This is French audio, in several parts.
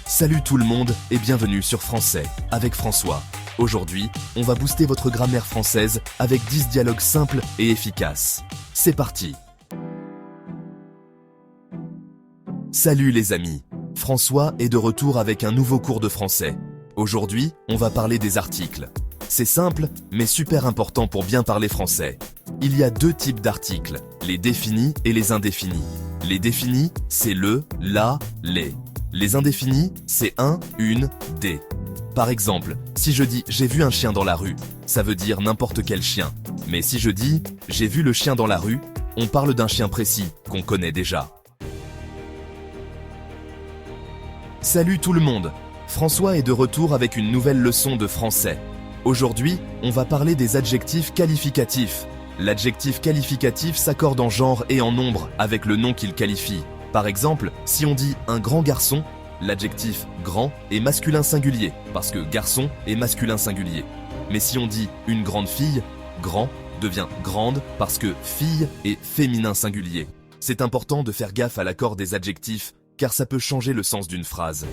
Salut tout le monde et bienvenue sur Français avec François. Aujourd'hui, on va booster votre grammaire française avec 10 dialogues simples et efficaces. C'est parti! Salut les amis! François est de retour avec un nouveau cours de français. Aujourd'hui, on va parler des articles. C'est simple, mais super important pour bien parler français. Il y a deux types d'articles, les définis et les indéfinis. Les définis, c'est le, la, les. Les indéfinis, c'est un, une, des. Par exemple, si je dis « j'ai vu un chien dans la rue », ça veut dire n'importe quel chien. Mais si je dis « j'ai vu le chien dans la rue », on parle d'un chien précis, qu'on connaît déjà. Salut tout le monde! François est de retour avec une nouvelle leçon de français. Aujourd'hui, on va parler des adjectifs qualificatifs. L'adjectif qualificatif s'accorde en genre et en nombre avec le nom qu'il qualifie. Par exemple, si on dit « un grand garçon », l'adjectif « grand » est masculin singulier, parce que « garçon » est masculin singulier. Mais si on dit « une grande fille », « grand » devient « grande » parce que « fille » est féminin singulier. C'est important de faire gaffe à l'accord des adjectifs, car ça peut changer le sens d'une phrase.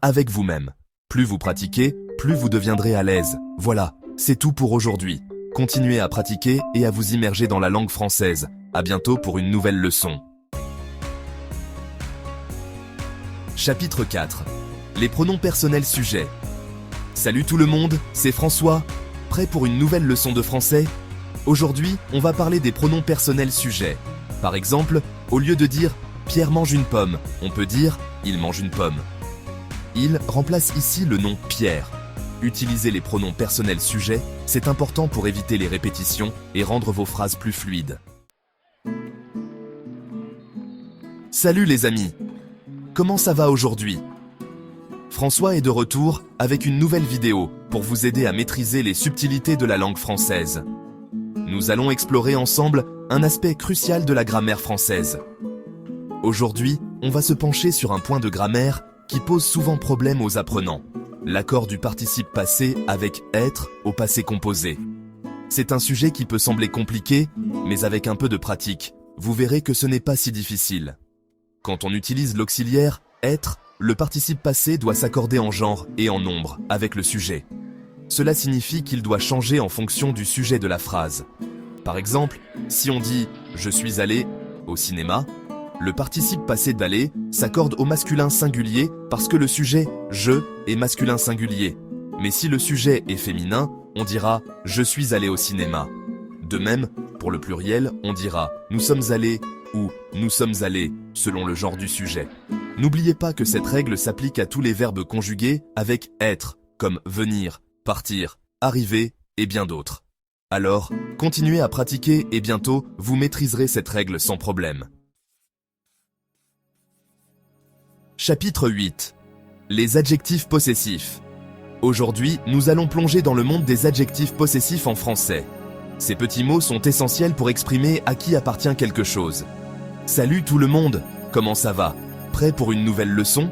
Avec vous-même. Plus vous pratiquez, plus vous deviendrez à l'aise. Voilà, c'est tout pour aujourd'hui. Continuez à pratiquer et à vous immerger dans la langue française. À bientôt pour une nouvelle leçon. Chapitre 4. Les pronoms personnels sujets. Salut tout le monde, c'est François. Prêt pour une nouvelle leçon de français? Aujourd'hui, on va parler des pronoms personnels sujets. Par exemple, au lieu de dire « Pierre mange une pomme », on peut dire « Il mange une pomme ». Il remplace ici le nom Pierre. Utilisez les pronoms personnels sujets, c'est important pour éviter les répétitions et rendre vos phrases plus fluides. Salut les amis! Comment ça va aujourd'hui? François est de retour avec une nouvelle vidéo pour vous aider à maîtriser les subtilités de la langue française. Nous allons explorer ensemble un aspect crucial de la grammaire française. Aujourd'hui, on va se pencher sur un point de grammaire qui pose souvent problème aux apprenants, l'accord du participe passé avec « être » au passé composé. C'est un sujet qui peut sembler compliqué, mais avec un peu de pratique, vous verrez que ce n'est pas si difficile. Quand on utilise l'auxiliaire « être », le participe passé doit s'accorder en genre et en nombre avec le sujet. Cela signifie qu'il doit changer en fonction du sujet de la phrase. Par exemple, si on dit « je suis allé au cinéma », le participe passé d'aller s'accorde au masculin singulier parce que le sujet « je » est masculin singulier. Mais si le sujet est féminin, on dira « je suis allé au cinéma ». De même, pour le pluriel, on dira « nous sommes allés » ou « nous sommes allés » selon le genre du sujet. N'oubliez pas que cette règle s'applique à tous les verbes conjugués avec être, comme venir, partir, arriver et bien d'autres. Alors, continuez à pratiquer et bientôt, vous maîtriserez cette règle sans problème. Chapitre 8. Les adjectifs possessifs. Aujourd'hui, nous allons plonger dans le monde des adjectifs possessifs en français. Ces petits mots sont essentiels pour exprimer à qui appartient quelque chose. Salut tout le monde, comment ça va? Prêt pour une nouvelle leçon?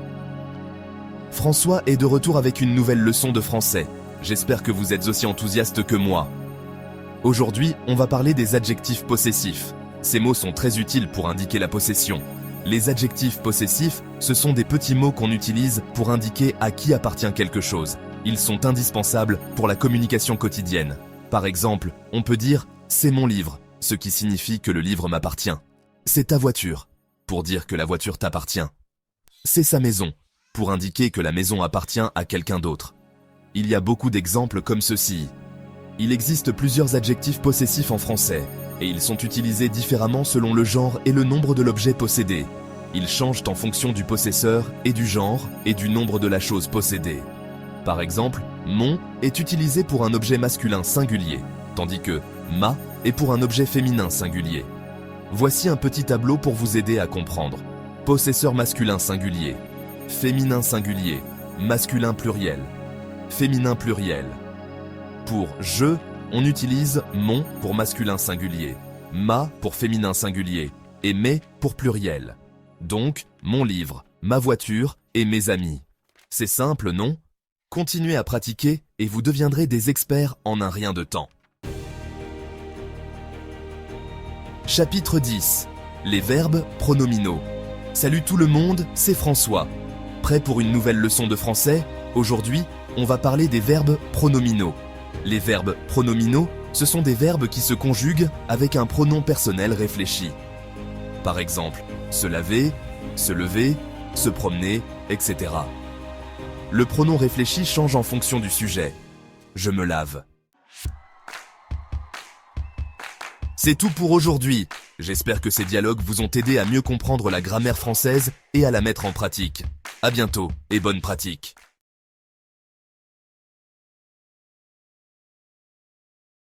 François est de retour avec une nouvelle leçon de français. J'espère que vous êtes aussi enthousiaste que moi. Aujourd'hui, on va parler des adjectifs possessifs. Ces mots sont très utiles pour indiquer la possession. Les adjectifs possessifs, ce sont des petits mots qu'on utilise pour indiquer à qui appartient quelque chose. Ils sont indispensables pour la communication quotidienne. Par exemple, on peut dire « c'est mon livre », ce qui signifie que le livre m'appartient. « C'est ta voiture », pour dire que la voiture t'appartient. « C'est sa maison », pour indiquer que la maison appartient à quelqu'un d'autre. Il y a beaucoup d'exemples comme ceci. Il existe plusieurs adjectifs possessifs en français, et ils sont utilisés différemment selon le genre et le nombre de l'objet possédé. Ils changent en fonction du possesseur et du genre et du nombre de la chose possédée. Par exemple, mon est utilisé pour un objet masculin singulier, tandis que ma est pour un objet féminin singulier. Voici un petit tableau pour vous aider à comprendre. Possesseur masculin singulier, féminin singulier, masculin pluriel, féminin pluriel. Pour je, on utilise mon pour masculin singulier, ma pour féminin singulier et mes pour pluriel. Donc, mon livre, ma voiture et mes amis. C'est simple, non? Continuez à pratiquer et vous deviendrez des experts en un rien de temps. Chapitre 10. Les verbes pronominaux. Salut tout le monde, c'est François. Prêt pour une nouvelle leçon de français? Aujourd'hui, on va parler des verbes pronominaux. Les verbes pronominaux, ce sont des verbes qui se conjuguent avec un pronom personnel réfléchi. Par exemple, se laver, se lever, se promener, etc. Le pronom réfléchi change en fonction du sujet. Je me lave. C'est tout pour aujourd'hui. J'espère que ces dialogues vous ont aidé à mieux comprendre la grammaire française et à la mettre en pratique. À bientôt et bonne pratique.